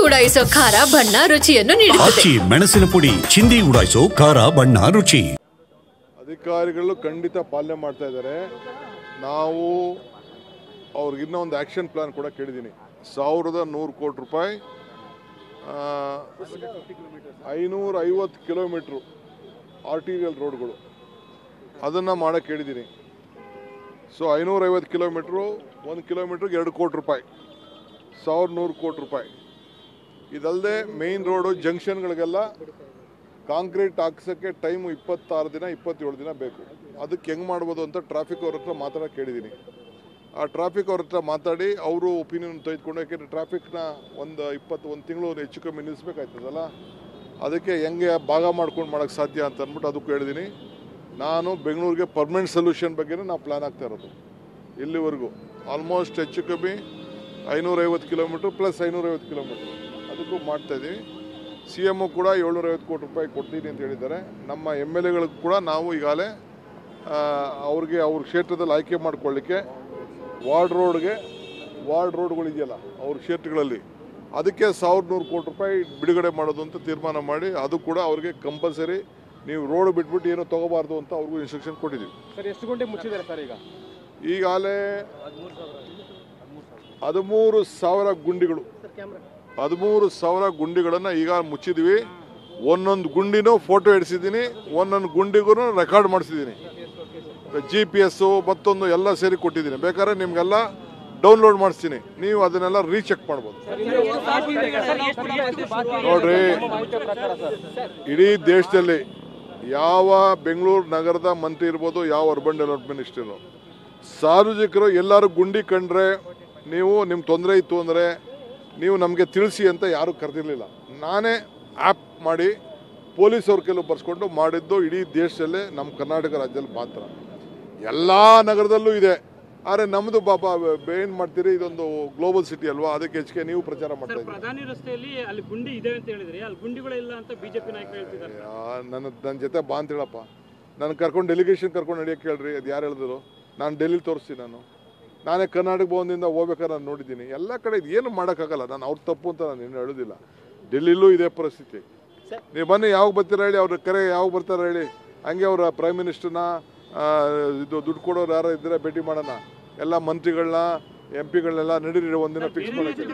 ಉಡಾಯಿಸೋ ಖಾರ ಬಣ್ಣ ರುಚಿಯನ್ನು ನೀಡುತ್ತದೆ. ಮೆಣಸಿನ ಪುಡಿ ಚಿಂದಿ ಉಡಾಯಿಸೋ ಖಾರ ಬಣ್ಣ ರುಚಿ. ಅಧಿಕಾರಿಗಳು ಖಂಡಿತ ಪಾಲನೆ ಮಾಡ್ತಾ ಇದ್ದಾರೆ. ನಾವು ಅವ್ರಿಗೆ ಇನ್ನೂ ಒಂದು ಆ್ಯಕ್ಷನ್ ಪ್ಲಾನ್ ಕೂಡ ಕೇಳಿದ್ದೀನಿ. 1100 ಕೋಟಿ ರೂಪಾಯಿ 550 ಕಿಲೋಮೀಟ್ರು ಆರ್ಟಿರಿಯಲ್ ರೋಡ್ಗಳು ಅದನ್ನು ಮಾಡೋಕ್ಕೆ ಹೇಳಿದ್ದೀನಿ. ಸೊ 550 ಕಿಲೋಮೀಟ್ರು 1 ಕಿಲೋಮೀಟ್ರಿಗೆ 2 ಕೋಟಿ ರೂಪಾಯಿ 1100 ಕೋಟಿ ರೂಪಾಯಿ. ಇದಲ್ಲದೆ ಮೇನ್ ರೋಡು ಜಂಕ್ಷನ್ಗಳಿಗೆಲ್ಲ ಕಾಂಕ್ರೀಟ್ ಹಾಕ್ಸೋಕ್ಕೆ ಟೈಮು 26 ದಿನ 27 ದಿನ ಬೇಕು. ಅದಕ್ಕೆ ಹೆಂಗೆ ಮಾಡ್ಬೋದು ಅಂತ ಟ್ರಾಫಿಕ್ ಅವ್ರ ಹತ್ರ ಮಾತಾಡೋಕೆ ಕೇಳಿದ್ದೀನಿ. ಆ ಟ್ರಾಫಿಕ್ ಅವ್ರ ಹತ್ರ ಮಾತಾಡಿ ಅವರು ಒಪಿನಿಯನ್ ತೆಗೆದುಕೊಂಡು, ಯಾಕೆಂದರೆ ಟ್ರಾಫಿಕ್ನ ಒಂದು ತಿಂಗಳು ಹೆಚ್ಚು ಕಮ್ಮಿ ನಿಲ್ಲಿಸ್ಬೇಕಾಯ್ತದಲ್ಲ, ಅದಕ್ಕೆ ಹೆಂಗೆ ಭಾಗ ಮಾಡ್ಕೊಂಡು ಮಾಡೋಕ್ಕೆ ಸಾಧ್ಯ ಅಂತ ಅಂದ್ಬಿಟ್ಟು ಅದಕ್ಕೂ ಹೇಳಿದ್ದೀನಿ. ನಾನು ಬೆಂಗಳೂರಿಗೆ ಪರ್ಮನೆಂಟ್ ಸೊಲ್ಯೂಷನ್ ಬಗ್ಗೆನೇ ನಾವು ಪ್ಲ್ಯಾನ್ ಆಗ್ತಾ ಇರೋದು. ಇಲ್ಲಿವರೆಗೂ ಆಲ್ಮೋಸ್ಟ್ ಹೆಚ್ಚು ಕಮ್ಮಿ 550 ಕಿಲೋಮೀಟ್ರ್ ಪ್ಲಸ್ 550 ಕಿಲೋಮೀಟ್ರ್ ಅದಕ್ಕೂ ಮಾಡ್ತಾಯಿದ್ದೀವಿ. CM ಕೂಡ 750 ಕೋಟಿ ರೂಪಾಯಿ ಕೊಡ್ತೀನಿ ಅಂತ ಹೇಳಿದ್ದಾರೆ. ನಮ್ಮ MLAಗಳಿಗೂ ಕೂಡ ನಾವು ಈಗಾಗಲೇ ಅವ್ರಿಗೆ ಅವ್ರ ಕ್ಷೇತ್ರದಲ್ಲಿ ಆಯ್ಕೆ ಮಾಡ್ಕೊಳ್ಳಿಕ್ಕೆ ವಾರ್ಡ್ ರೋಡ್ಗಳಿದೆಯಲ್ಲ ಅವ್ರ ಕ್ಷೇತ್ರಗಳಲ್ಲಿ ಅದಕ್ಕೆ 1100 ಕೋಟಿ ರೂಪಾಯಿ ಬಿಡುಗಡೆ ಮಾಡೋದು ಅಂತ ತೀರ್ಮಾನ ಮಾಡಿ ಅದು ಕೂಡ ಅವ್ರಿಗೆ ಕಂಪಲ್ಸರಿ ನೀವು ರೋಡ್ ಬಿಟ್ಬಿಟ್ಟು ಏನೂ ತೊಗೋಬಾರ್ದು ಅಂತ ಅವ್ರಿಗೂ ಇನ್ಸ್ಟ್ರಕ್ಷನ್ ಕೊಟ್ಟಿದ್ದೀವಿ. ಸರ್, ಎಷ್ಟು ಗಂಟೆ ಮುಚ್ಚಿದ್ದಾರೆ ಸರ್? ಈಗಾಗಲೇ 13,000 ಗುಂಡಿಗಳು 13,000 ಗುಂಡಿಗಳನ್ನು ಈಗ ಮುಚ್ಚಿದ್ವಿ. ಒಂದೊಂದು ಗುಂಡಿನೂ ಫೋಟೋ ಹಿಡಿಸಿದ್ದೀನಿ, ಒಂದೊಂದು ಗುಂಡಿಗೂ ರೆಕಾರ್ಡ್ ಮಾಡಿಸಿದ್ದೀನಿ. GPS ಮತ್ತೊಂದು ಎಲ್ಲ ಸೇರಿ ಕೊಟ್ಟಿದ್ದೀನಿ. ಬೇಕಾದ್ರೆ ನಿಮಗೆಲ್ಲ ಡೌನ್ಲೋಡ್ ಮಾಡಿಸ್ತೀನಿ, ನೀವು ಅದನ್ನೆಲ್ಲ ರೀಚೆಕ್ ಮಾಡ್ಬೋದು. ನೋಡ್ರಿ, ಇಡೀ ದೇಶದಲ್ಲಿ ಯಾವ ಬೆಂಗಳೂರು ನಗರದ ಮಂತ್ರಿ ಇರ್ಬೋದು, ಯಾವ ಅರ್ಬನ್ ಡೆವಲಪ್ಮೆಂಟ್ ಮಿನಿಸ್ಟರ್, ಸಾರ್ವಜನಿಕರು ಎಲ್ಲರೂ ಗುಂಡಿ ಕಂಡ್ರೆ ನೀವು ನಿಮ್ಮ ತೊಂದರೆ ಇತ್ತು ಅಂದರೆ ನೀವು ನಮಗೆ ತಿಳಿಸಿ ಅಂತ ಯಾರೂ ಕರೆದಿರಲಿಲ್ಲ. ನಾನೇ ಆ್ಯಪ್ ಮಾಡಿ ಪೊಲೀಸವ್ರ ಕೆಲವು ಬರ್ಸ್ಕೊಂಡು ಮಾಡಿದ್ದು ಇಡೀ ದೇಶದಲ್ಲೇ ನಮ್ಮ ಕರ್ನಾಟಕ ರಾಜ್ಯದಲ್ಲಿ ಮಾತ್ರ. ಎಲ್ಲ ನಗರದಲ್ಲೂ ಇದೆ. ಆದರೆ ನಮ್ಮದು ಪಾಪ ಏನು ಮಾಡ್ತೀರಿ, ಇದೊಂದು ಗ್ಲೋಬಲ್ ಸಿಟಿ ಅಲ್ವಾ, ಅದಕ್ಕೆ ಹೆಚ್ಚಿಗೆ ನೀವು ಪ್ರಚಾರ ಮಾಡ್ತಾ ಇದ್ದೀರಿ. ಪ್ರಧಾನಿ ರಸ್ತೆಯಲ್ಲಿ ಅಲ್ಲಿ ಗುಂಡಿ ಇದೆ ಅಂತ ಹೇಳಿದ್ರೆ ಅಲ್ಲಿ ಗುಂಡಿಗಳಿಲ್ಲ ಅಂತ ಬಿಜೆಪಿ ನಾಯಕರು ಹೇಳ್ತಿದ್ದಾರೆ. ನನ್ನ ಜೊತೆ ಬಾ ಅಂತ ಹೇಳಪ್ಪ, ನಾನು ಕರ್ಕೊಂಡು ಡೆಲಿಗೇಷನ್ ಕರ್ಕೊಂಡು ನಡೆಯೋಕ್ಕೆ ಕೇಳ್ರಿ. ಅದು ಯಾರು ಹೇಳಿದ್ರು? ನಾನು ಡೆಲ್ಲಿಲಿ ತೋರಿಸ್ತೀನಿ. ನಾನೇ ಕರ್ನಾಟಕ ಭವನದಿಂದ ಹೋಗ್ಬೇಕಾದ್ರೆ ನಾನು ನೋಡಿದ್ದೀನಿ. ಎಲ್ಲ ಕಡೆ ಇದು ಏನು ಮಾಡೋಕ್ಕಾಗಲ್ಲ. ನಾನು ಅವ್ರ ತಪ್ಪು ಅಂತ ನಾನು ಇನ್ನೂ ಹೇಳೋದಿಲ್ಲ. ಡೆಲ್ಲಿಲೂ ಇದೇ ಪರಿಸ್ಥಿತಿ. ನೀವು ಬನ್ನಿ, ಯಾವಾಗ ಬರ್ತೀರ ಹೇಳಿ, ಅವ್ರ ಕರೆ ಯಾವಾಗ ಬರ್ತಾರೆ ಹೇಳಿ. ಹಂಗೆ ಅವರ ಪ್ರೈಮ್ ಮಿನಿಸ್ಟರ್ನ ಇದು ದುಡ್ಡು ಕೊಡೋರು ಯಾರು ಇದ್ದರೆ ಭೇಟಿ ಮಾಡೋಣ. ಎಲ್ಲ ಮಂತ್ರಿಗಳನ್ನ MP ಗಳನ್ನೆಲ್ಲ ನಡೀರಿ ಒಂದಿನ ಫಿಕ್ಸ್ ಮಾಡೋಕ್ಕೆ.